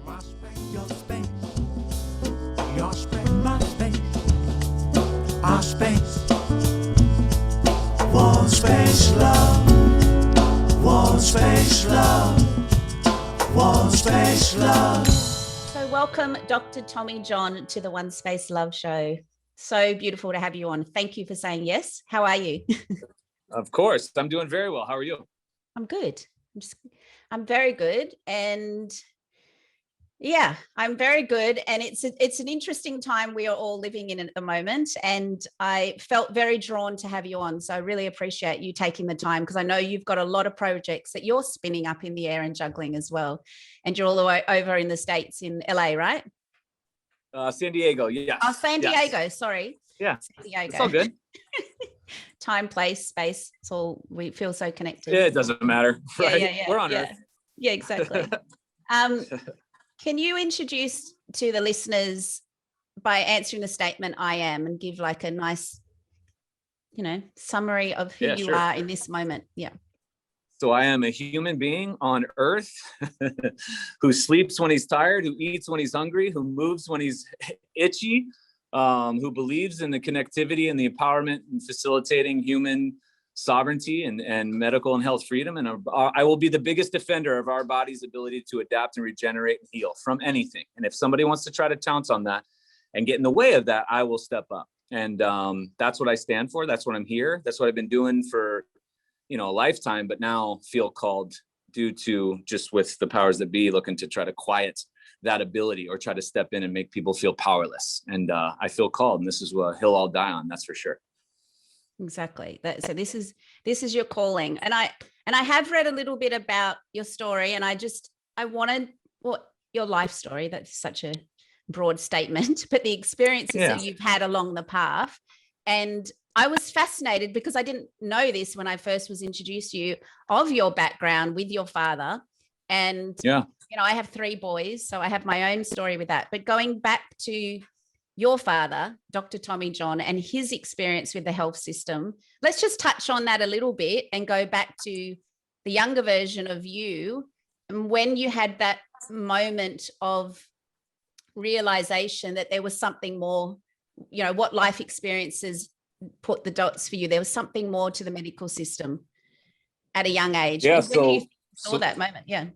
My space, your space, your space, my space, our space. OneSpaceLove, OneSpaceLove, OneSpaceLove. So welcome, Dr. Tommy John, to the OneSpaceLove show. So beautiful to have you on. Thank you for saying yes. How are you? Of course, I'm doing very well. How are you? I'm good. I'm very good. And yeah, I'm very good. And it's an interesting time we are all living in at the moment. And I felt very drawn to have you on. So I really appreciate you taking the time, because I know you've got a lot of projects that you're spinning up in the air and juggling as well. And you're all the way over in the States in LA, right? San Diego, yes. Oh, San Diego, yes. Sorry. Yeah, San Diego. it's all good. Time, place, space. It's all, we feel so connected. Yeah, it doesn't matter, right? Yeah, We're on Earth. Yeah, exactly. Can you introduce to the listeners by answering the statement "I am" and give like a nice, summary of who you are in this moment? Yeah. So I am a human being on Earth who sleeps when he's tired, who eats when he's hungry, who moves when he's itchy, who believes in the connectivity and the empowerment and facilitating human sovereignty and medical and health freedom. And I will be the biggest defender of our body's ability to adapt and regenerate and heal from anything. And if somebody wants to try to pounce on that and get in the way of that, I will step up. And that's what I stand for. That's what I'm here. That's what I've been doing for, a lifetime, but now feel called due to just with the powers that be looking to try to quiet that ability or try to step in and make people feel powerless. And I feel called, and this is what hill I'll die on. That's for sure. Exactly. So this is your calling. And I have read a little bit about your story, and I wanted your life story. That's such a broad statement, but the experiences that you've had along the path. And I was fascinated because I didn't know this when I first was introduced to you, of your background with your father. And, I have 3 boys, so I have my own story with that. But going back to your father, Dr. Tommy John, and his experience with the health system, let's just touch on that a little bit and go back to the younger version of you, and when you had that moment of realization that there was something more, what life experiences put the dots for you. There was something more to the medical system at a young age. Yeah. So that moment. Yeah.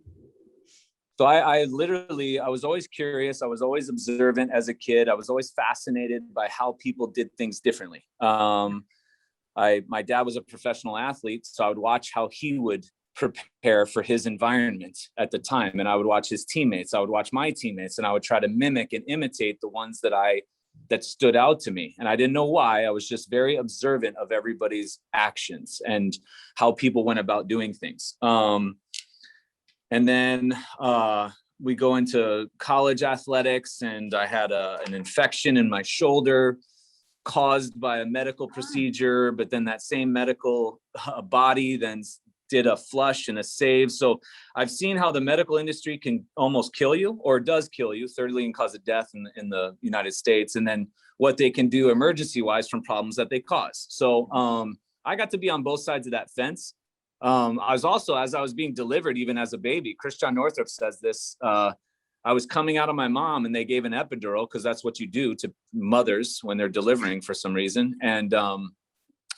So I was always curious. I was always observant as a kid. I was always fascinated by how people did things differently. My dad was a professional athlete, so I would watch how he would prepare for his environment at the time. And I would watch his teammates. I would watch my teammates, and I would try to mimic and imitate the ones that stood out to me. And I didn't know why. I was just very observant of everybody's actions and how people went about doing things. And then we go into college athletics, and I had an infection in my shoulder caused by a medical procedure, but then that same medical body then did a flush and a save. So I've seen how the medical industry can almost kill you, or does kill you, third leading cause of death in the United States, and then what they can do emergency wise from problems that they cause. So I got to be on both sides of that fence. I was also, as I was being delivered, even as a baby, Christian Northrup says this, I was coming out of my mom, and they gave an epidural, because that's what you do to mothers when they're delivering for some reason. And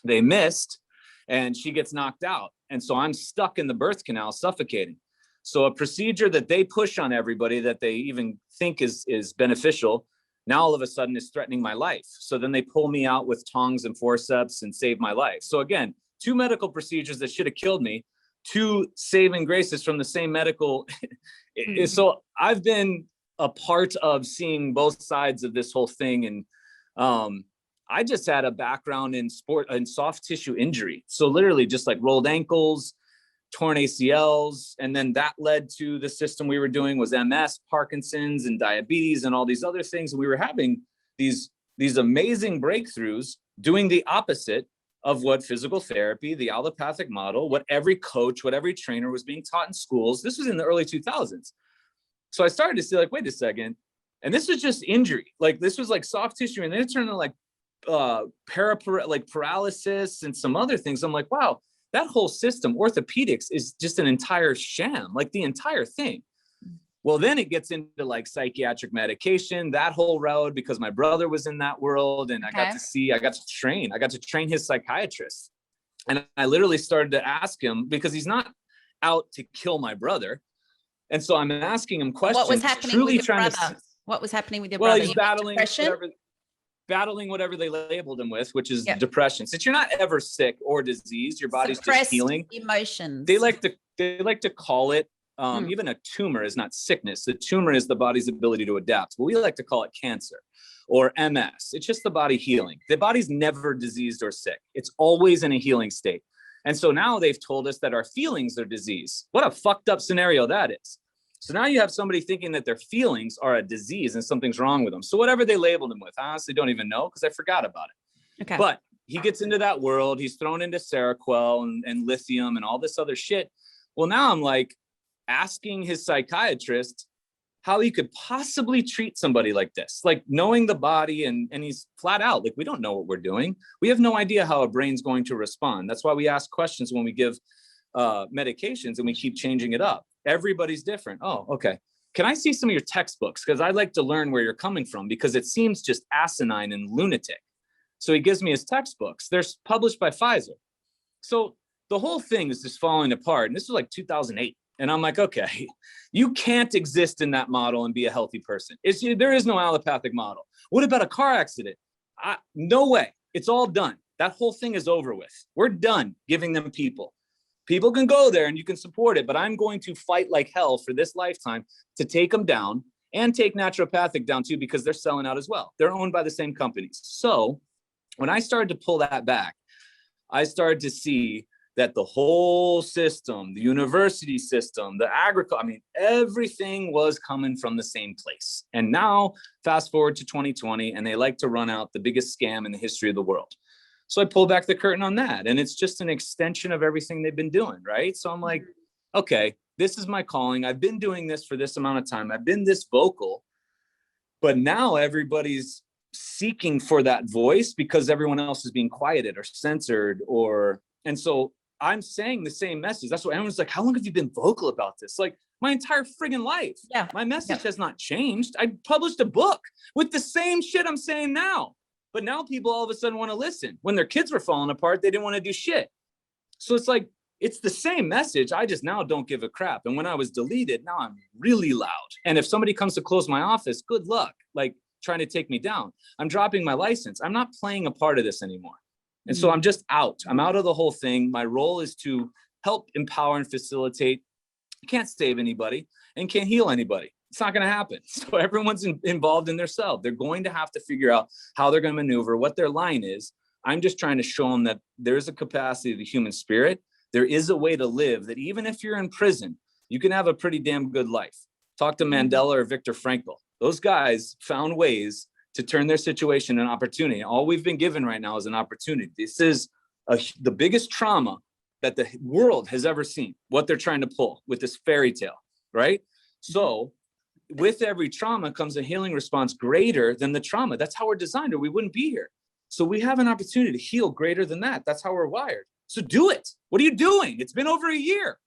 they missed, and she gets knocked out. And so I'm stuck in the birth canal, suffocating. So a procedure that they push on everybody that they even think is beneficial, now all of a sudden is threatening my life. So then they pull me out with tongs and forceps and save my life. So again, 2 medical procedures that should have killed me, 2 saving graces from the same medical. So I've been a part of seeing both sides of this whole thing. And I just had a background in sport and soft tissue injury. So literally just like rolled ankles, torn ACLs. And then that led to the system we were doing was MS, Parkinson's, and diabetes, and all these other things. And we were having these amazing breakthroughs doing the opposite of what physical therapy, the allopathic model, what every coach, what every trainer was being taught in schools. This was in the early 2000s. So I started to see, like, wait a second. And this was just injury. Like, this was like soft tissue, and then it turned into like paralysis and some other things. I'm like, wow, that whole system, orthopedics, is just an entire sham, like the entire thing. Well, then it gets into like psychiatric medication, that whole road, because my brother was in that world, and I got to train his psychiatrist. And I literally started to ask him, because he's not out to kill my brother. And so I'm asking him questions. What was happening with your brother? What was happening with your brother? Well, he's battling whatever they labeled him with, which is depression. Since you're not ever sick or diseased, your body's just healing. Emotions. They like to call it, even a tumor is not sickness. The tumor is the body's ability to adapt. But we like to call it cancer or MS. It's just the body healing. The body's never diseased or sick. It's always in a healing state. And so now they've told us that our feelings are disease. What a fucked up scenario that is. So now you have somebody thinking that their feelings are a disease and something's wrong with them. So whatever they labeled him with, I honestly don't even know, because I forgot about it. Okay. But he gets into that world. He's thrown into Seroquel and lithium and all this other shit. Well, now I'm like asking his psychiatrist how he could possibly treat somebody like this, like knowing the body, and he's flat out like, we don't know what we're doing. We have no idea how a brain's going to respond. That's why we ask questions when we give medications, and we keep changing it up. Everybody's different. Oh, okay. Can I see some of your textbooks? Because I like to learn where you're coming from, because it seems just asinine and lunatic. So he gives me his textbooks. They're published by Pfizer. So the whole thing is just falling apart. And this was like 2008. And I'm like, okay, you can't exist in that model and be a healthy person. There is no allopathic model. What about a car accident? No way. It's all done. That whole thing is over with. We're done giving them people. People can go there and you can support it, but I'm going to fight like hell for this lifetime to take them down, and take naturopathic down too, because they're selling out as well. They're owned by the same companies. So when I started to pull that back, I started to see that the whole system, the university system, the agriculture, I mean, everything was coming from the same place. And now fast forward to 2020, and they like to run out the biggest scam in the history of the world. So I pulled back the curtain on that, and it's just an extension of everything they've been doing, right? So I'm like, okay, this is my calling. I've been doing this for this amount of time. I've been this vocal, but now everybody's seeking for that voice because everyone else is being quieted or censored, and so I'm saying the same message. That's why everyone's like, how long have you been vocal about this? Like, my entire friggin' life. Yeah. My message has not changed. I published a book with the same shit I'm saying now. But now people all of a sudden want to listen. When their kids were falling apart, they didn't want to do shit. So it's like, it's the same message. I just now don't give a crap. And when I was deleted, now I'm really loud. And if somebody comes to close my office, good luck, like trying to take me down. I'm dropping my license. I'm not playing a part of this anymore. And so I'm just out. I'm out of the whole thing. My role is to help empower and facilitate. You can't save anybody and can't heal anybody. It's not going to happen. So everyone's involved in their self. They're going to have to figure out how they're going to maneuver, what their line is. I'm just trying to show them that there's a capacity of the human spirit. There is a way to live that even if you're in prison, you can have a pretty damn good life. Talk to Mandela or Viktor Frankl. Those guys found ways to turn their situation an opportunity. All we've been given right now is an opportunity. This is the biggest trauma that the world has ever seen, what they're trying to pull with this fairy tale, right? So with every trauma comes a healing response greater than the trauma. That's how we're designed, or we wouldn't be here. So we have an opportunity to heal greater than that. That's how we're wired. So do it. What are you doing? It's been over a year.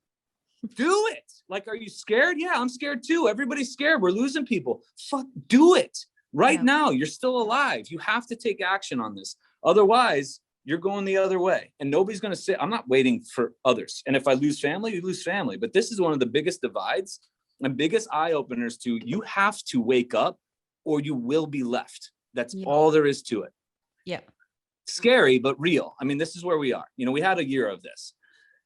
Do it. Like, are you scared? Yeah, I'm scared too. Everybody's scared. We're losing people. Fuck, do it. Right now, you're still alive. You have to take action on this. Otherwise, you're going the other way. And nobody's going to say, I'm not waiting for others. And if I lose family, you lose family. But this is one of the biggest divides and biggest eye openers to, you have to wake up or you will be left. That's all there is to it. Yeah. Scary, but real. I mean, this is where we are. You know, we had a year of this.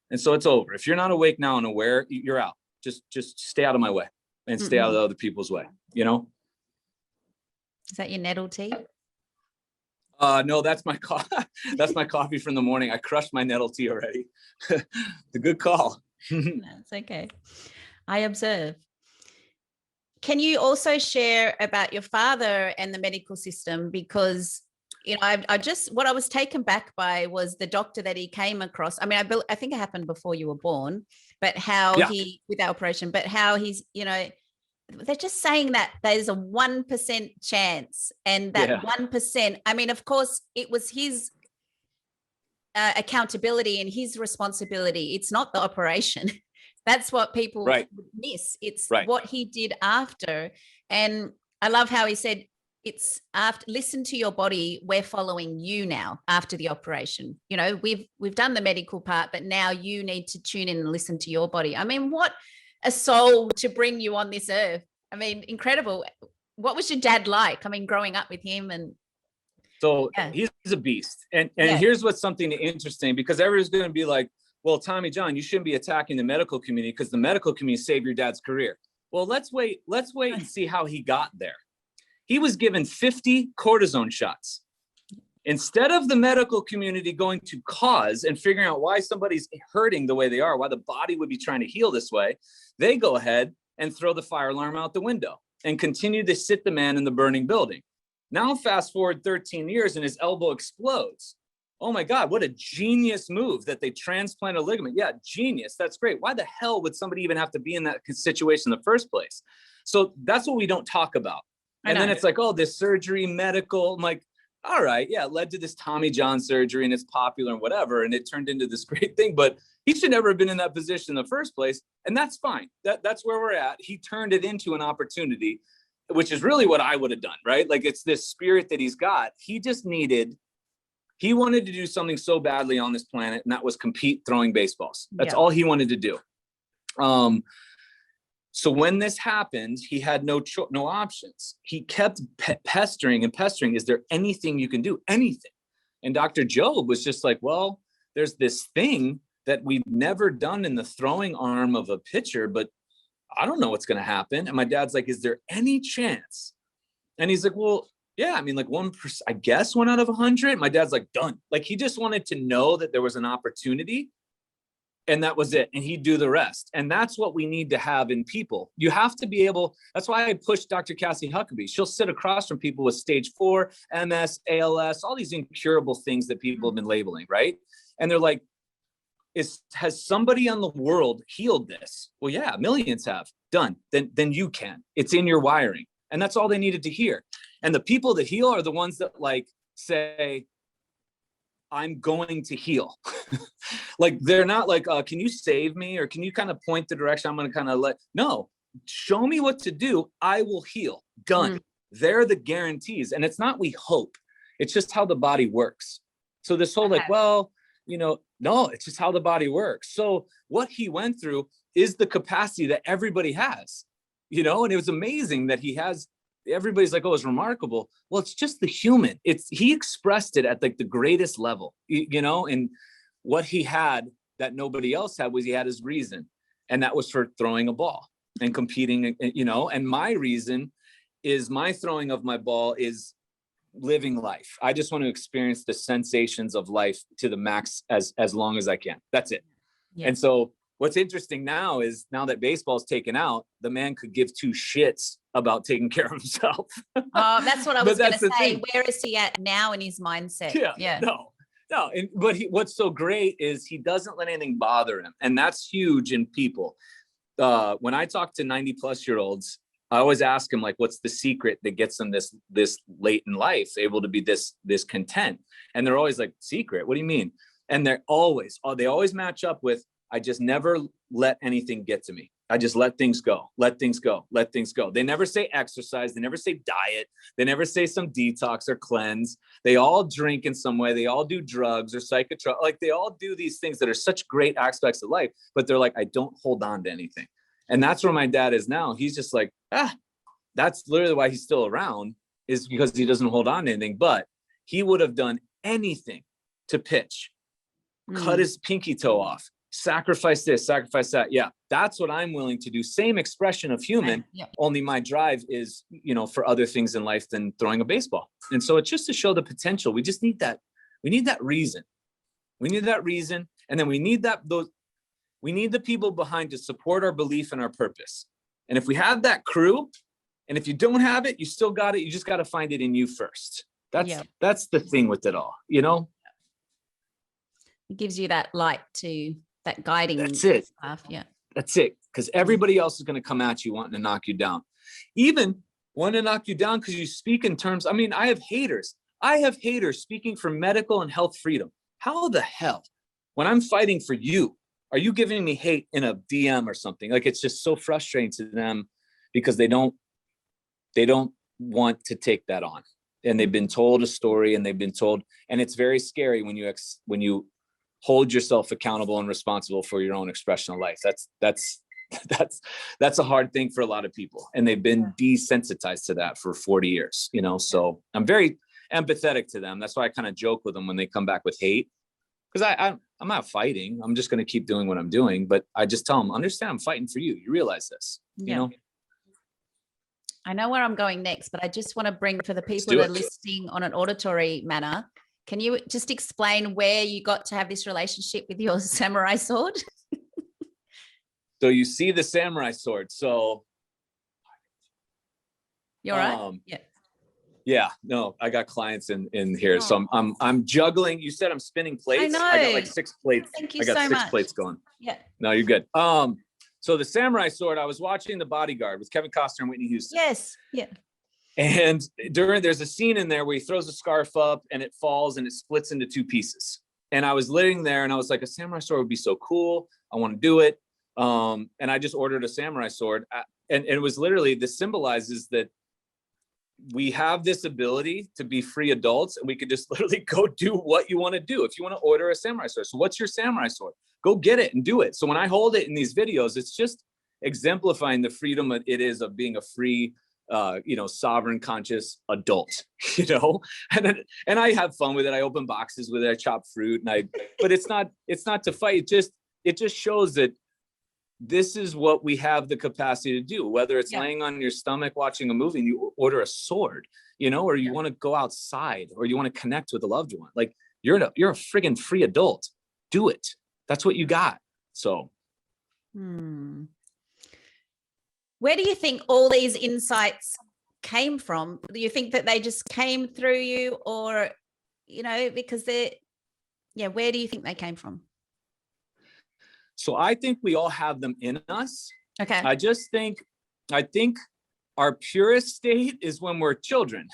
And so it's over. If you're not awake now and aware, you're out. Just stay out of my way and stay out of the other people's way, you know? Is that your nettle tea? No, that's my that's my coffee from the morning. I crushed my nettle tea already. The good call. That's okay. I observe. Can you also share about your father and the medical system? Because, you know, what I was taken back by was the doctor that he came across. I mean, I think it happened before you were born, but how with our operation, but how he's, you know, they're just saying that there's a 1% chance, and that 1%, I mean, of course it was his accountability and his responsibility. It's not the operation. That's what people Right. miss. It's Right. what he did after. And I love how he said, it's after, listen to your body. We're following you now after the operation. You know, we've done the medical part, but now you need to tune in and listen to your body. I mean, what a soul to bring you on this earth. I mean, incredible. What was your dad like? I mean, growing up with him and So yeah. he's a beast. And Yeah. here's what's something interesting, because everyone's going to be like, well, Tommy John, you shouldn't be attacking the medical community because the medical community saved your dad's career. Well, let's wait and see how he got there. He was given 50 cortisone shots. Instead of the medical community going to cause and figuring out why somebody's hurting the way they are, why the body would be trying to heal this way, they go ahead and throw the fire alarm out the window and continue to sit the man in the burning building. Now, fast forward 13 years and his elbow explodes. Oh my God, what a genius move that they transplant a ligament. Yeah, genius. That's great. Why the hell would somebody even have to be in that situation in the first place? So that's what we don't talk about. And then it's like, oh, this surgery, medical. I'm like, all right, yeah, it led to this Tommy John surgery and it's popular and whatever. And it turned into this great thing, but he should never have been in that position in the first place. And that's fine. That's where we're at. He turned it into an opportunity, which is really what I would have done, right? Like, it's this spirit that he's got. He wanted to do something so badly on this planet, and that was compete throwing baseballs. That's all he wanted to do. So when this happened, he had no options. He kept pestering. Is there anything you can do? Anything. And Dr. Job was just like, well, there's this thing that we've never done in the throwing arm of a pitcher, but I don't know what's going to happen. And my dad's like, is there any chance? And he's like, well, yeah, I mean, like 1%, I guess 1 out of 100. My dad's like, done. Like, he just wanted to know that there was an opportunity. And that was it. And he'd do the rest. And that's what we need to have in people. You have to be able, that's why I push Dr. Cassie Huckabee. She'll sit across from people with stage 4, MS, ALS, all these incurable things that people have been labeling, right? And they're like, has somebody in the world healed this? Well, yeah, millions have. Done. Then you can. It's in your wiring. And that's all they needed to hear. And the people that heal are the ones that like say, I'm going to heal. Like, they're not like, can you save me? Or can you kind of point the direction I'm going to kind of no, show me what to do. I will heal. Done. They're the guarantees. And it's not, we hope, it's just how the body works. So this whole like, well, no, it's just how the body works. So what he went through is the capacity that everybody has, and it was amazing that he has. Everybody's like, oh, it's remarkable. Well, it's just the human. He expressed it at like the greatest level, and what he had that nobody else had was he had his reason. And that was for throwing a ball and competing, and my reason is my throwing of my ball is living life. I just want to experience the sensations of life to the max as long as I can. That's it. Yeah. And so what's interesting now is, now that baseball's taken out, the man could give two shits about taking care of himself. Oh, that's what I was going to say. Thing. Where is he at now in his mindset? Yeah. No. But what's so great is he doesn't let anything bother him. And that's huge in people. When I talk to 90-plus-year-olds, I always ask them, like, what's the secret that gets them this late in life, able to be this content? And they're always like, secret? What do you mean? And they always match up with, I just never let anything get to me. I just let things go, let things go. They never say exercise. They never say diet. They never say some detox or cleanse. They all drink in some way. They all do drugs or psychotropic. Like, they all do these things that are such great aspects of life, but they're like, I don't hold on to anything. And that's where my dad is now. He's just like, that's literally why he's still around, is because he doesn't hold on to anything. But he would have done anything to pitch, cut his pinky toe off, sacrifice this, sacrifice that. Yeah, that's what I'm willing to do. Same expression of human, only my drive is, for other things in life than throwing a baseball. And so it's just to show the potential. We just need that. We need that reason. And then we need we need the people behind to support our belief and our purpose. And if we have that crew, and if you don't have it, you still got it. You just got to find it in you first. That's the thing with it all, It gives you that light to that guiding. That's it. Path. Yeah. That's it. Because everybody else is going to come at you wanting to knock you down. Even want to knock you down because you speak in terms. I mean, I have haters. speaking for medical and health freedom. How the hell, when I'm fighting for you, are you giving me hate in a DM or something? Like, it's just so frustrating to them because they don't want to take that on. And they've been told a story, and they've been told, and it's very scary when you hold yourself accountable and responsible for your own expression of life. That's a hard thing for a lot of people, and they've been desensitized to that for 40 years, you know. So I'm very empathetic to them. That's why I kind of joke with them when they come back with hate, because I'm not fighting. I'm just going to keep doing what I'm doing. But I just tell them, understand, I'm fighting for you. You realize this, you know? I know where I'm going next, but I just want to bring, for the people that are listening on an auditory manner, can you just explain where you got to have this relationship with your samurai sword? So you see the samurai sword. So you're right. Yeah, no, I got clients in here. So I'm juggling. You said I'm spinning plates. I know. I got like 6 plates. Thank you I got so 6 much. plates going. Yeah. No, you're good. So the samurai sword, I was watching The Bodyguard with Kevin Costner and Whitney Houston. Yes. Yeah. And there's a scene in there where he throws a scarf up and it falls and it splits into 2 pieces. And I was laying there and I was like, a samurai sword would be so cool. I want to do it. And I just ordered a samurai sword. And it was literally, this symbolizes that we have this ability to be free adults, and we could just literally go do what you want to do. If you want to order a samurai sword, so what's your samurai sword? Go get it and do it. So when I hold it in these videos, it's just exemplifying the freedom it is of being a free, sovereign, conscious adult, and I have fun with it. I open boxes with it. I chop fruit, but it's not to fight. It just shows that this is what we have the capacity to do, whether it's laying on your stomach watching a movie and you order a sword, or you want to go outside, or you want to connect with a loved one. Like, you're a friggin' free adult. Do it. That's what you got. So. Where do you think all these insights came from? Do you think that they just came through you, or, because where do you think they came from? So I think we all have them in us. Okay. I think our purest state is when we're children.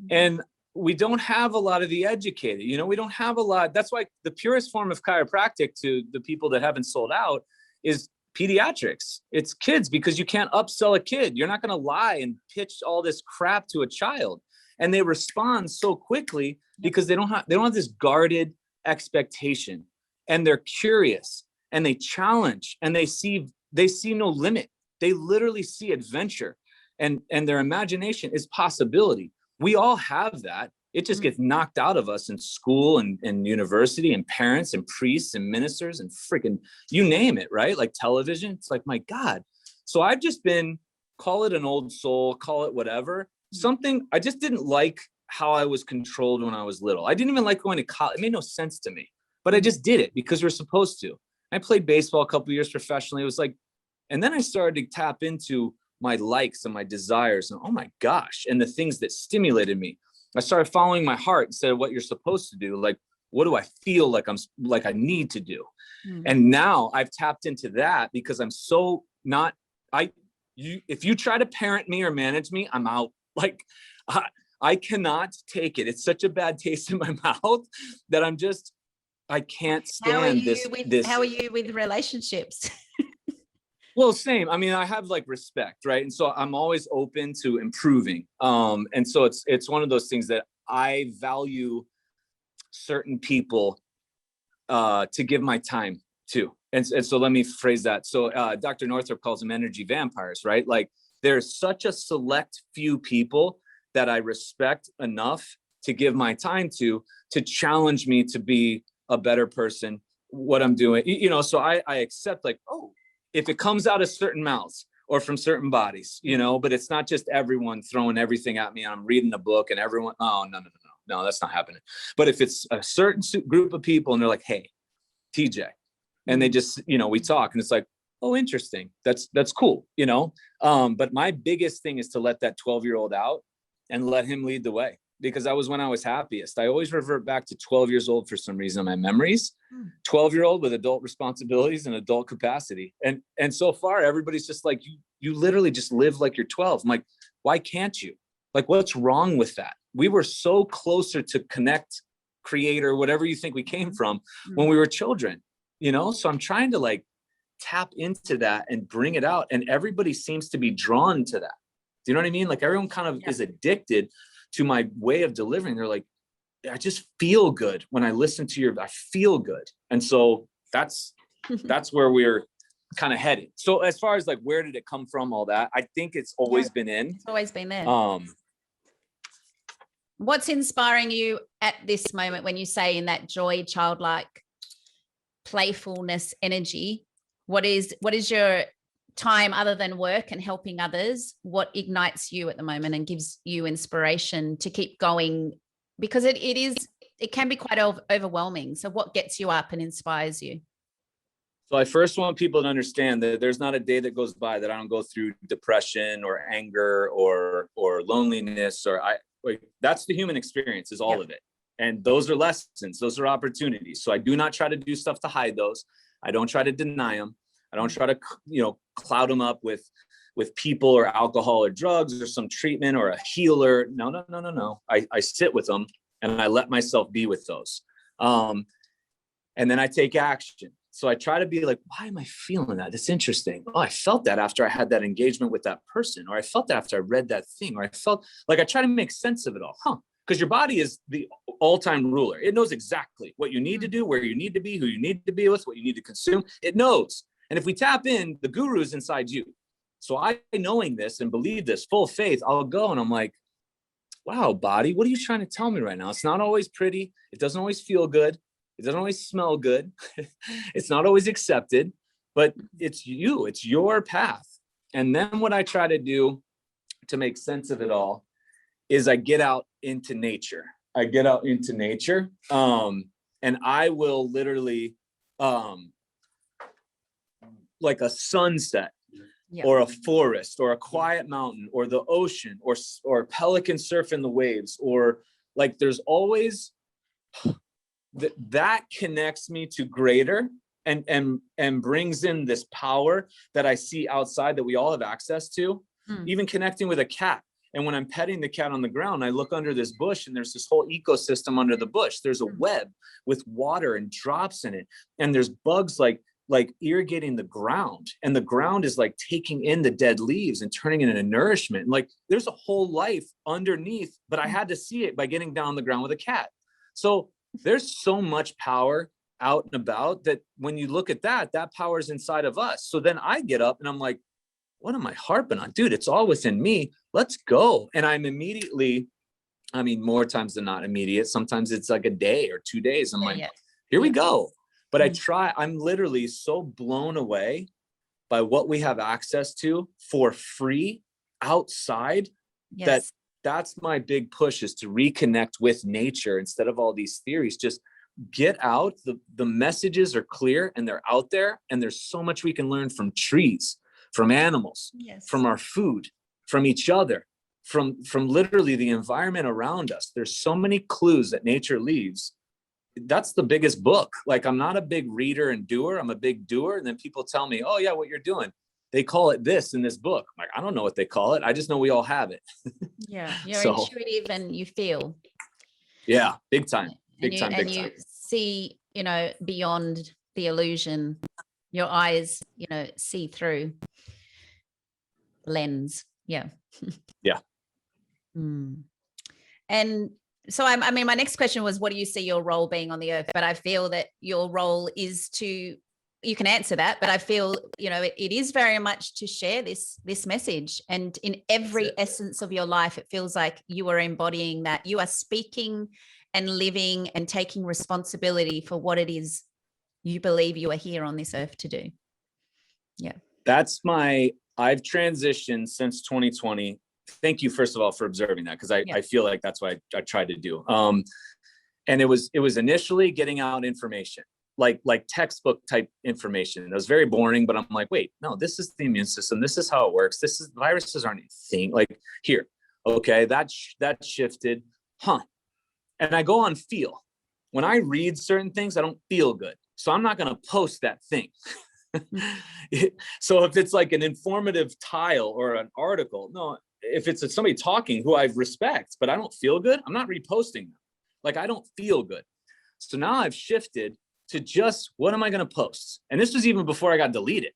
And we don't have a lot of the educated, we don't have a lot. That's why the purest form of chiropractic, to the people that haven't sold out, is pediatrics. It's kids, because you can't upsell a kid. You're not going to lie and pitch all this crap to a child. And they respond so quickly because they don't have this guarded expectation, and they're curious, and they challenge, and they see no limit. They literally see adventure, and their imagination is possibility. We all have that. It just gets knocked out of us in school and university, and parents and priests and ministers and freaking, you name it, right? Like television. It's like, my God. So I've just been, call it an old soul, call it whatever, something. I just didn't like how I was controlled when I was little. I didn't even like going to college. It made no sense to me, but I just did it because we're supposed to. I played baseball a couple of years professionally. It was like, and then I started to tap into my likes and my desires, and oh my gosh, and the things that stimulated me. I started following my heart instead of what you're supposed to do. Like, what do I feel like I need to do? And now I've tapped into that because I'm so not, if you try to parent me or manage me, I'm out. Like, I cannot take it. It's such a bad taste in my mouth that I can't stand this. How are you with relationships? Well, same. I mean, I have like respect, right? And so I'm always open to improving. And so it's one of those things that I value certain people to give my time to. And so let me phrase that. So Dr. Northrup calls them energy vampires, right? Like, there's such a select few people that I respect enough to give my time to challenge me to be a better person, what I'm doing, so I accept, like, oh, if it comes out of certain mouths or from certain bodies, but it's not just everyone throwing everything at me. I'm reading a book and everyone, oh, no, that's not happening. But if it's a certain group of people and they're like, hey, TJ, and they just, we talk, and it's like, oh, interesting. That's cool. But my biggest thing is to let that 12-year-old out and let him lead the way. Because that was when I was happiest. I always revert back to 12 years old for some reason, my memories, 12-year-old with adult responsibilities and adult capacity. And so far, everybody's just like, you literally just live like you're 12. I'm like, why can't you? Like, what's wrong with that? We were so closer to connect, creator, whatever you think we came from when we were children. So I'm trying to like tap into that and bring it out. And everybody seems to be drawn to that. Do you know what I mean? Like everyone kind of is addicted to my way of delivering. They're like, I just feel good when I listen to I feel good. And so that's where we're kind of heading. So as far as like, where did it come from? All that, I think it's always been in. It's always been there. What's inspiring you at this moment when you say in that joy, childlike playfulness energy? What is your time other than work and helping others? What ignites you at the moment and gives you inspiration to keep going? Because it can be quite overwhelming. So what gets you up and inspires you? So I first want people to understand that there's not a day that goes by that I don't go through depression or anger or loneliness that's the human experience, is all of it. And those are lessons, those are opportunities. So I do not try to do stuff to hide those. I don't try to deny them. I don't try to, cloud them up with people or alcohol or drugs or some treatment or a healer. No. I sit with them and I let myself be with those. And then I take action. So I try to be like, why am I feeling that? It's interesting. Oh, I felt that after I had that engagement with that person, or I felt that after I read that thing, or I felt like, I try to make sense of it all. Because your body is the all-time ruler. It knows exactly what you need to do, where you need to be, who you need to be with, what you need to consume. It knows. And if we tap in, the guru is inside you. So I, knowing this and believe this, full faith, I'll go and I'm like, wow, body, what are you trying to tell me right now? It's not always pretty. It doesn't always feel good. It doesn't always smell good. It's not always accepted, but it's you, it's your path. And then what I try to do to make sense of it all is I get out into nature. And I will literally, like a sunset or a forest or a quiet mountain or the ocean or pelican surf in the waves, or like there's always that connects me to greater and brings in this power that I see outside that we all have access to. Even connecting with a cat. And when I'm petting the cat on the ground, I look under this bush and there's this whole ecosystem under the bush. There's a web with water and drops in it. And there's bugs like irrigating the ground. And the ground is like taking in the dead leaves and turning it into nourishment. And like there's a whole life underneath, but I had to see it by getting down on the ground with a cat. So there's so much power out and about that when you look at that power is inside of us. So then I get up and I'm like, what am I harping on? Dude, it's all within me. Let's go. And I'm immediately, more times than not immediate. Sometimes it's like a day or 2 days. I'm like, here we go. But I'm literally so blown away by what we have access to for free outside that's my big push, is to reconnect with nature instead of all these theories. Just get out. The messages are clear and they're out there. And there's so much we can learn from trees, from animals, from our food, from each other, from literally the environment around us. There's so many clues that nature leaves. That's the biggest book. Like, I'm not a big reader and doer. I'm a big doer. And then people tell me, oh yeah, what you're doing, they call it this in this book. I'm like, I don't know what they call it. I just know we all have it. You're intuitive and you feel. Yeah, big time. Big time. You see, beyond the illusion. Your eyes, see through lens. Yeah. And so my next question was, what do you see your role being on the earth? But I feel that your role is you can answer that, but I feel, it is very much to share this message. And in every essence of your life, it feels like you are embodying that. You are speaking and living and taking responsibility for what it is you believe you are here on this earth to do. Yeah. I've transitioned since 2020. Thank you, first of all, for observing that, because I feel like that's what I tried to do. And it was initially getting out information, like textbook type information. It was very boring, but I'm like, wait, no, this is the immune system. This is how it works. Viruses aren't a thing. Like, here, okay, that shifted, And I go on feel. When I read certain things, I don't feel good. So I'm not going to post that thing. So if it's like an informative tile or an article, no, if it's somebody talking who I respect, but I don't feel good, I'm not reposting them. Like, I don't feel good. So now I've shifted to just, what am I going to post? And this was even before I got deleted.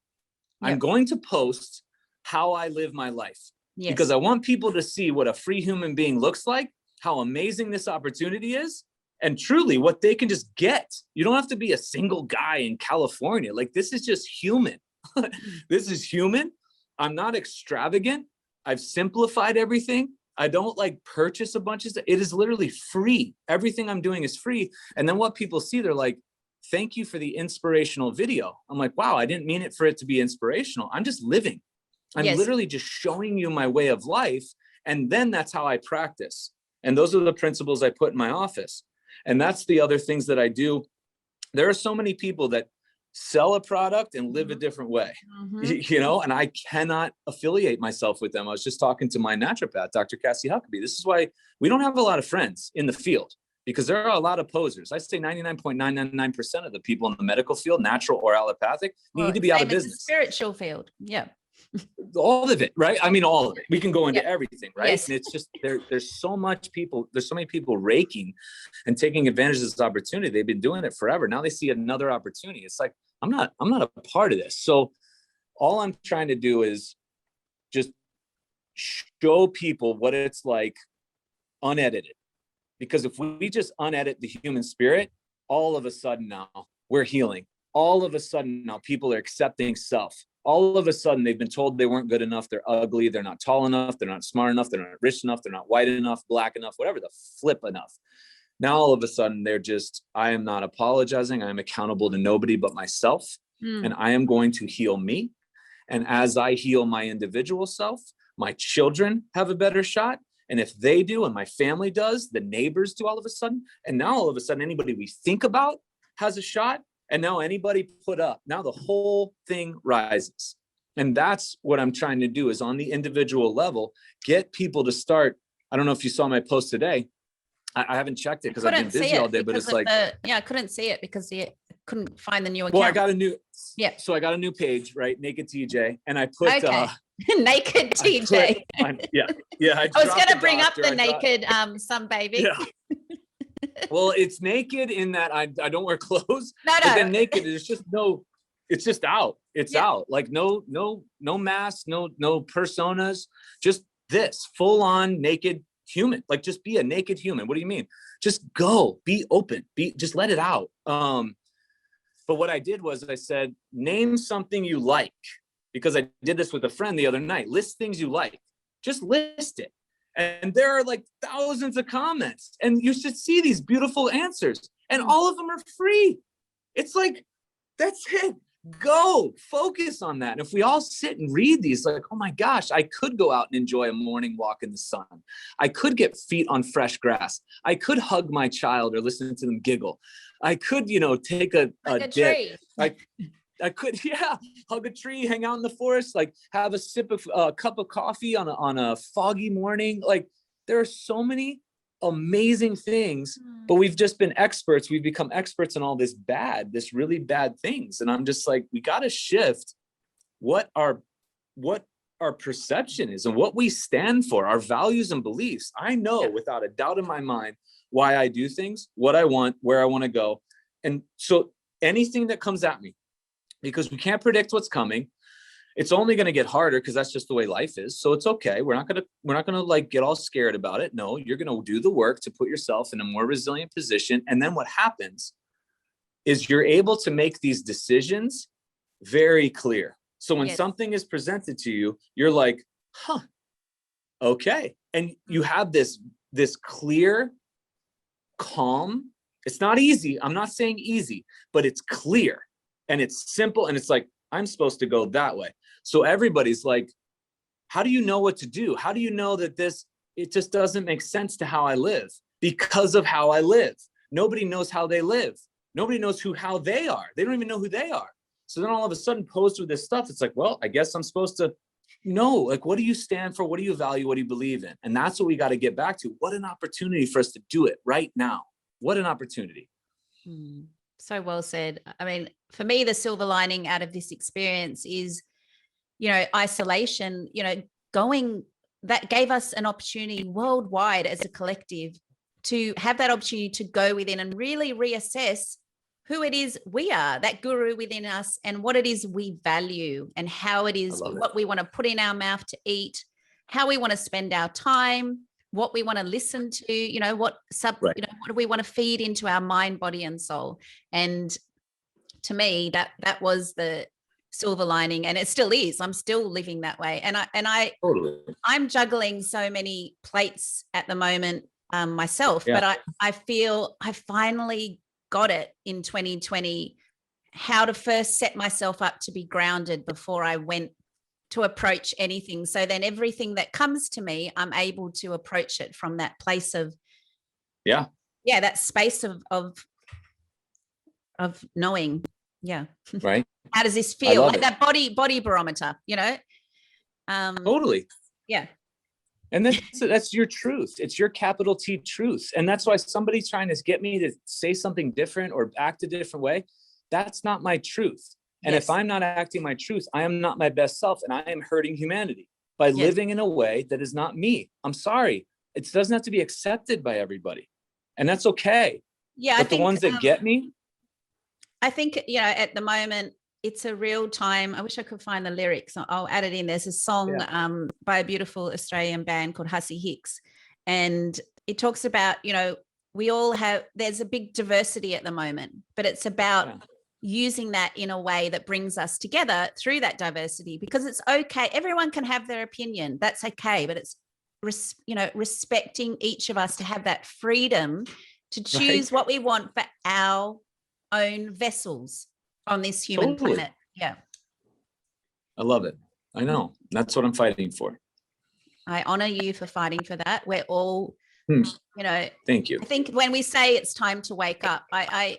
Yep. I'm going to post how I live my life, Yes. because I want people to see what a free human being looks like, how amazing this opportunity is, and truly what they can just get. You don't have to be a single guy in California. Like, this is just human. This is human. I'm not extravagant. I've simplified everything. I don't like purchase a bunch of stuff. It is literally free. Everything I'm doing is free. And then what people see, they're like, thank you for the inspirational video. I'm like, wow, I didn't mean it for it to be inspirational. I'm just living. I'm Yes. literally just showing you my way of life. And then that's how I practice. And those are the principles I put in my office. And that's the other things that I do. There are so many people that sell a product and live a different way, you know, and I cannot affiliate myself with them. I was just talking to my naturopath, Dr. Cassie Huckabee. This is why we don't have a lot of friends in the field, because there are a lot of posers. I say 99.999% of the people in the medical field, natural or allopathic, need to be out of business. The spiritual field. Yeah. All of it, right? I mean, all of it. We can go into everything, right? Yes. And it's just there's so many people raking and taking advantage of this opportunity. They've been doing it forever. Now they see another opportunity. It's like, I'm not a part of this. So all I'm trying to do is just show people what it's like unedited. Because if we just unedit the human spirit, all of a sudden now we're healing. All of a sudden now people are accepting self. All of a sudden they've been told they weren't good enough. They're ugly. They're not tall enough. They're not smart enough. They're not rich enough. They're not white enough, black enough, whatever the flip enough. Now, all of a sudden they're just, I am not apologizing. I am accountable to nobody but myself. And I am going to heal me. And as I heal my individual self, my children have a better shot. And if they do, and my family does, the neighbors do all of a sudden. And now all of a sudden, anybody we think about has a shot. And now anybody put up, now the whole thing rises. And that's what I'm trying to do, is on the individual level, get people to start. I don't know if you saw my post today. I haven't checked it because I've been busy all day, but it's like, I couldn't see it because I couldn't find the new account. well, I got a new, So I got a new page, right? Naked TJ. And I put, Naked TJ. I was going to bring up the naked some baby. Yeah. Well, it's naked in that I don't wear clothes. No. But then naked is just it's just out. It's out. Like no mask, no personas, just this full on naked human. Like, just be a naked human. What do you mean? Just go, be open, just let it out. But what I did was I said, name something you like, because I did this with a friend the other night. List things you like, just list it. And there are like thousands of comments, and you should see these beautiful answers, and all of them are free. It's like, that's it. Go focus on that. And if we all sit and read these, like, oh my gosh, I could go out and enjoy a morning walk in the sun. I could get feet on fresh grass. I could hug my child or listen to them giggle. I could, take a tree. I could, hug a tree, hang out in the forest, like have a sip of a cup of coffee on a foggy morning. Like, there are so many amazing things, but we've just been experts. We've become experts in all this really bad things. And I'm just like, we got to shift what our perception is and what we stand for, our values and beliefs. I know without a doubt in my mind why I do things, what I want, where I want to go. And so anything that comes at me, because we can't predict what's coming. It's only going to get harder because that's just the way life is. So it's okay. We're not going to like get all scared about it. No, you're going to do the work to put yourself in a more resilient position. And then what happens is you're able to make these decisions very clear. So when something is presented to you, you're like, okay. And you have this clear, calm. It's not easy. I'm not saying easy, but it's clear. And it's simple, and it's like, I'm supposed to go that way. So everybody's like, how do you know what to do? How do you know that it just doesn't make sense to how I live? Because of how I live. Nobody knows how they live. Nobody knows how they are. They don't even know who they are. So then all of a sudden, posed with this stuff, it's like, well, I guess I'm supposed to know, like, what do you stand for? What do you value? What do you believe in? And that's what we got to get back to. What an opportunity for us to do it right now. What an opportunity. So well said. I mean, for me, the silver lining out of this experience is, isolation, that gave us an opportunity worldwide as a collective to have that opportunity to go within and really reassess who it is we are, that guru within us, and what it is we value, and how it is what we want to put in our mouth to eat, how we want to spend our time, what we want to listen to, what do we want to feed into our mind, body, and soul. And to me, that was the silver lining, and it still is. I'm still living that way. And Totally. I'm juggling so many plates at the moment myself, but I feel I finally got it in 2020, how to first set myself up to be grounded before I went to approach anything. So then everything that comes to me, I'm able to approach it from that place of, that space of knowing. Yeah. Right. How does this feel? Like that body barometer, Totally. Yeah. And that's your truth. It's your capital T truth. And that's why somebody's trying to get me to say something different or act a different way. That's not my truth. And if I'm not acting my truth, I am not my best self, and I am hurting humanity by living in a way that is not me. I'm sorry. It doesn't have to be accepted by everybody. And that's okay. Yeah. But the ones that get me. I think, at the moment, it's a real time. I wish I could find the lyrics. I'll add it in. There's a song by a beautiful Australian band called Hussy Hicks. And it talks about, we all there's a big diversity at the moment, but it's about using that in a way that brings us together through that diversity, because it's okay. Everyone can have their opinion. That's okay. But it's, respecting each of us to have that freedom to choose what we want for our own vessels on this human planet. Yeah. I love it. I know. That's what I'm fighting for. I honor you for fighting for that. We're all, thank you. I think when we say it's time to wake up, I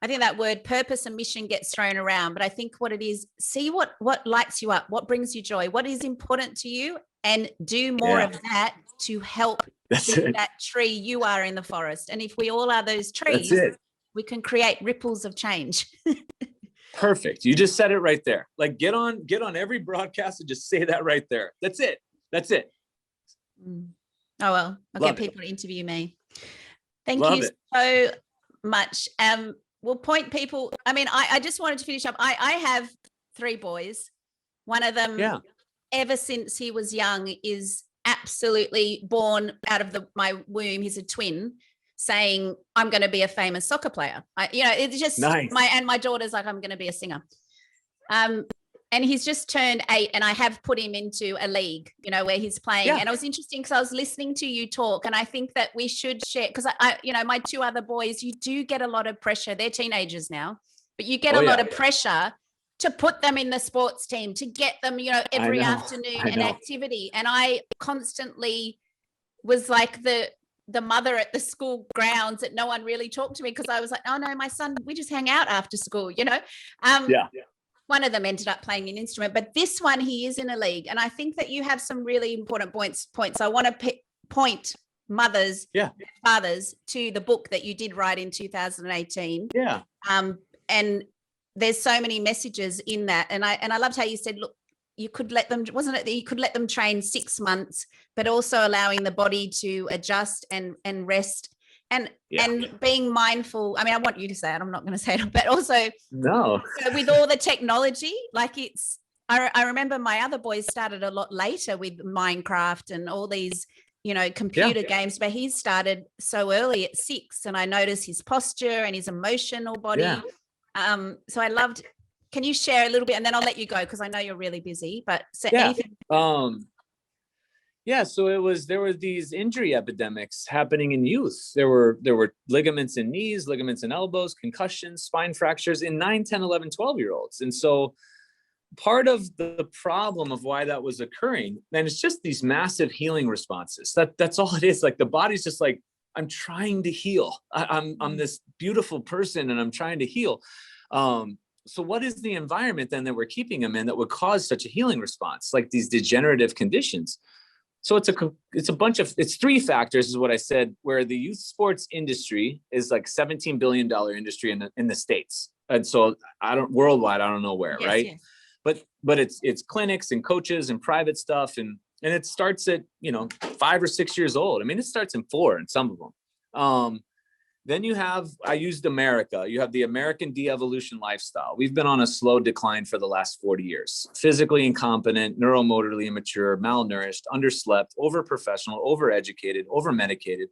think that word purpose and mission gets thrown around, but I think what it is, see what lights you up, what brings you joy, what is important to you, and do more of that to help that tree you are in the forest. And if we all are those trees, we can create ripples of change. Perfect. You just said it right there. Like get on every broadcast and just say that right there. That's it. Oh, well, I'll get people to interview me. Thank you so much. We'll point people. I mean, I just wanted to finish up. I have 3 boys. One of them, ever since he was young, is absolutely born out of my womb. He's a twin, saying, I'm going to be a famous soccer player. It's just nice. My daughter's like, I'm going to be a singer. And he's just turned 8, and I have put him into a league, where he's playing. And it was interesting because I was listening to you talk, and I think that we should share, because my 2 other boys, you do get a lot of pressure. They're teenagers now, but you get a lot of pressure to put them in the sports team, to get them, every afternoon an activity. And I constantly was like the mother at the school grounds that no one really talked to me, because I was like, oh no, my son, we just hang out after school, One of them ended up playing an instrument, but this one, he is in a league. And I think that you have some really important points. I want to point mothers, fathers, to the book that you did write in 2018. Yeah. And there's so many messages in that. And I loved how you said, look, you could let them, wasn't it that you could let them train 6 months, but also allowing the body to adjust and rest and being mindful. I mean, I want you to say it, I'm not going to say it, but also with all the technology, like I remember my other boys started a lot later with Minecraft and all these, computer games, but he started so early at 6, and I noticed his posture and his emotional body. So I loved. Can you share a little bit, and then I'll let you go because I know you're really busy. But anything. So there were these injury epidemics happening in youth. There were ligaments in knees, ligaments in elbows, concussions, spine fractures in 9, 10, 11, 12-year-olds. And so part of the problem of why that was occurring, and it's just these massive healing responses. That's all it is. Like the body's just like, I'm trying to heal. I'm this beautiful person and I'm trying to heal. So what is the environment then that we're keeping them in that would cause such a healing response, like these degenerative conditions? So it's 3 factors is what I said, where the youth sports industry is like $17 billion industry in the States. And so worldwide, I don't know where, right? Yes. But it's clinics and coaches and private stuff. And it starts at, 5 or 6 years old. I mean, it starts in 4 in some of them. Then you have, I used America. You have the American de-evolution lifestyle. We've been on a slow decline for the last 40 years. Physically incompetent, neuromotorily immature, malnourished, underslept, over-professional, over-educated, over-medicated.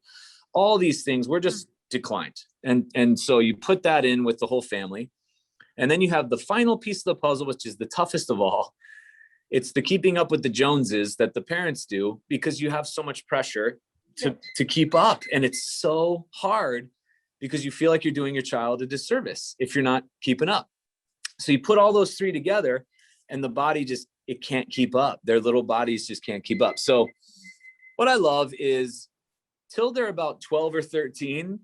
All these things, we're just declined. And so you put that in with the whole family. And then you have the final piece of the puzzle, which is the toughest of all. It's the keeping up with the Joneses that the parents do, because you have so much pressure to keep up. And it's so hard because you feel like you're doing your child a disservice if you're not keeping up. So you put all those three together and the body just, it can't keep up. Their little bodies just can't keep up. So what I love is till they're about 12 or 13,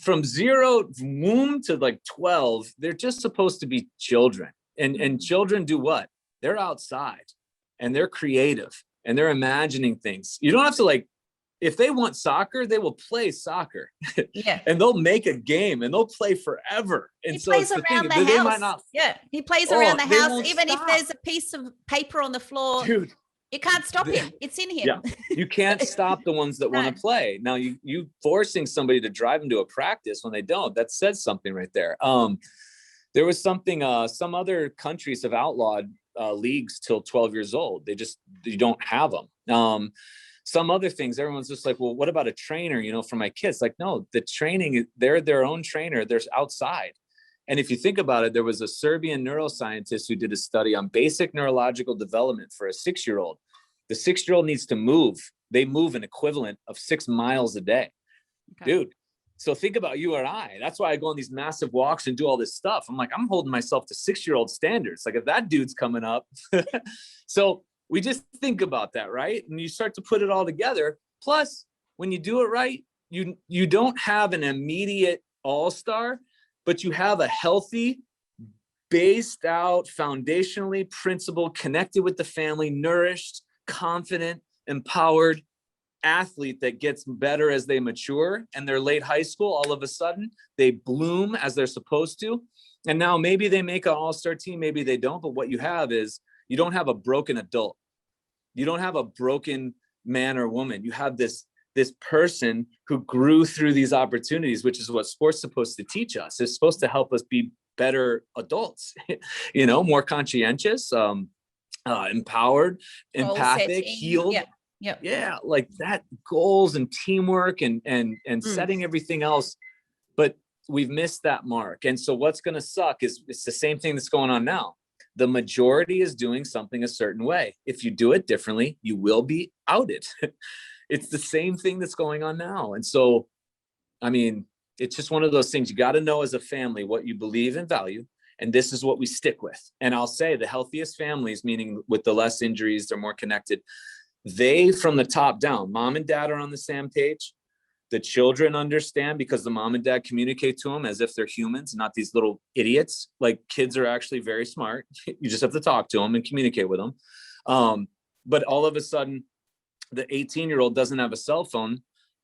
from zero womb to like 12, they're just supposed to be children. And children do what? They're outside and they're creative and they're imagining things. You don't have to, like, if they want soccer, they will play soccer. Yeah. And they'll make a game and they'll play forever. And He so plays it's around the the thing, they house. might not, He plays around the they house, won't even stop. if there's a piece of paper on the floor. dude. You can't stop him. It's in him. Yeah, you can't stop the ones that want to play. Now you forcing somebody to drive them to a practice when they don't, that says something right there. There was something, some other countries have outlawed leagues till 12 years old. You don't have them. Some other things, everyone's just like, well, what about a trainer, for my kids? Like, no, the training, they're their own trainer. They're outside. And if you think about it, there was a Serbian neuroscientist who did a study on basic neurological development for a 6-year-old. The 6-year-old needs to move. They move an equivalent of 6 miles a day. Okay. Dude. So think about you or I. That's why I go on these massive walks and do all this stuff. I'm like, I'm holding myself to 6-year-old standards. Like if that dude's coming up. So we just think about that, right? And you start to put it all together. Plus, when you do it right, you don't have an immediate all-star, but you have a healthy, based out, foundationally principled, connected with the family, nourished, confident, empowered athlete that gets better as they mature, and they're late high school. All of a sudden, they bloom as they're supposed to. And now maybe they make an all-star team, maybe they don't. But what you have is, you don't have a broken adult. You don't have a broken man or woman. You have this person who grew through these opportunities, which is what sport's supposed to teach us. It's supposed to help us be better adults, more conscientious, empowered, empathic, healed. Yeah, like that, goals and teamwork and setting everything else. But we've missed that mark. And so what's going to suck is it's the same thing that's going on now. The majority is doing something a certain way. If you do it differently, you will be outed. It's the same thing that's going on now. And so, I mean, it's just one of those things. You got to know as a family what you believe and value. And this is what we stick with. And I'll say the healthiest families, meaning with the less injuries, they're more connected. They, from the top down, mom and dad are on the same page. The children understand because the mom and dad communicate to them as if they're humans, not these little idiots. Like, kids are actually very smart. You just have to talk to them and communicate with them. But all of a sudden, the 18-year-old doesn't have a cell phone,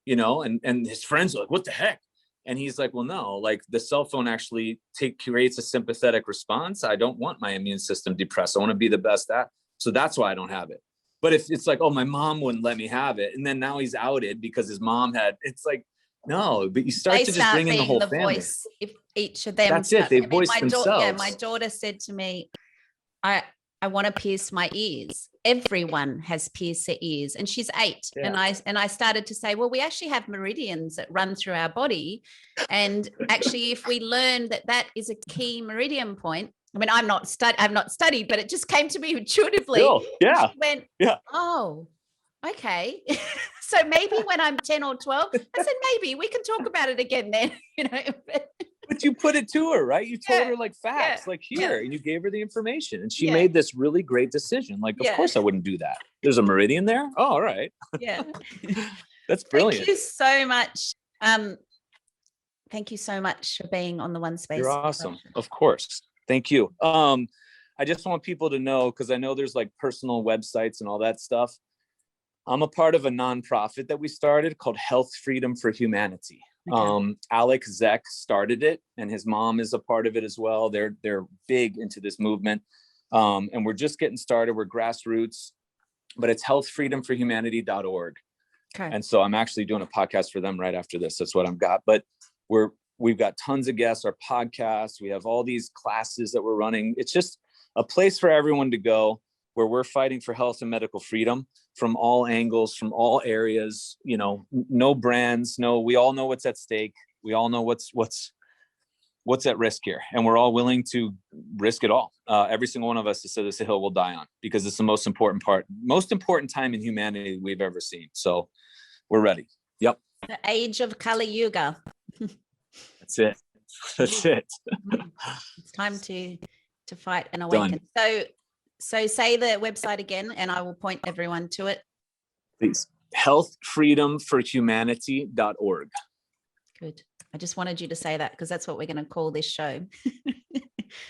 and his friends are like, what the heck? And he's like, well, no, like the cell phone actually creates a sympathetic response. I don't want my immune system depressed. I want to be the best at. So that's why I don't have it. But if it's like, oh, my mom wouldn't let me have it, and then now he's outed because his mom had, it's like, no, but you start to just bring in the whole family. Voice, if each of them. That's it. They voice themselves. My daughter said to me, I want to pierce my ears. Everyone has pierced their ears, and she's 8. Yeah. And I started to say, well, we actually have meridians that run through our body. And actually, if we learn that is a key meridian point, I mean, I've not studied, but it just came to me intuitively. Oh, yeah. She went, yeah. Oh, okay. So maybe when I'm 10 or 12, I said, maybe we can talk about it again then, But you put it to her, right? You told her like facts, like here, and you gave her the information, and she made this really great decision. Like, of course I wouldn't do that. There's a meridian there. Oh, all right. Yeah. That's brilliant. Thank you so much. Thank you so much for being on the OneSpace. You're awesome. Of course. Thank you. I just want people to know, because I know there's like personal websites and all that stuff. I'm a part of a nonprofit that we started called Health Freedom for Humanity. Okay. Alex Zeck started it, and his mom is a part of it as well. They're big into this movement. And we're just getting started. We're grassroots, but it's healthfreedomforhumanity.org. Okay. And so I'm actually doing a podcast for them right after this. That's what I've got. But we've got tons of guests, our podcast. We have all these classes that we're running. It's just a place for everyone to go where we're fighting for health and medical freedom from all angles, from all areas, you know, no brands, we all know what's at stake. We all know what's at risk here. And we're all willing to risk it all. Every single one of us has said this a hill we'll die on, because it's the most important time in humanity we've ever seen. So we're ready. Yep. The age of Kali Yuga. That's it. That's it. It's time to fight and awaken. Done. So say the website again, and I will point everyone to it. Please. healthfreedomforhumanity.org. Good. I just wanted you to say that because that's what we're going to call this show.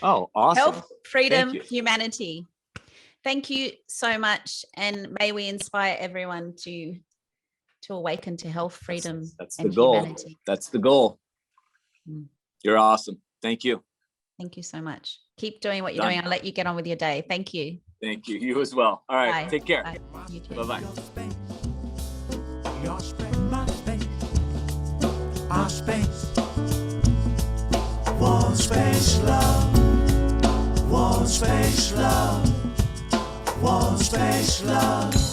Oh, awesome. Health, freedom, humanity. Thank you so much. And may we inspire everyone to awaken to health, freedom, that's and the goal. humanity. That's the goal. You're awesome. Thank you. Thank you so much. Keep doing what you're Done. doing. I'll let you get on with your day. Thank you. Thank you. You as well. All right. Bye. Take care. Bye. You too. Bye-bye. Your space, my space, our space. OneSpaceLove, OneSpaceLove, OneSpaceLove.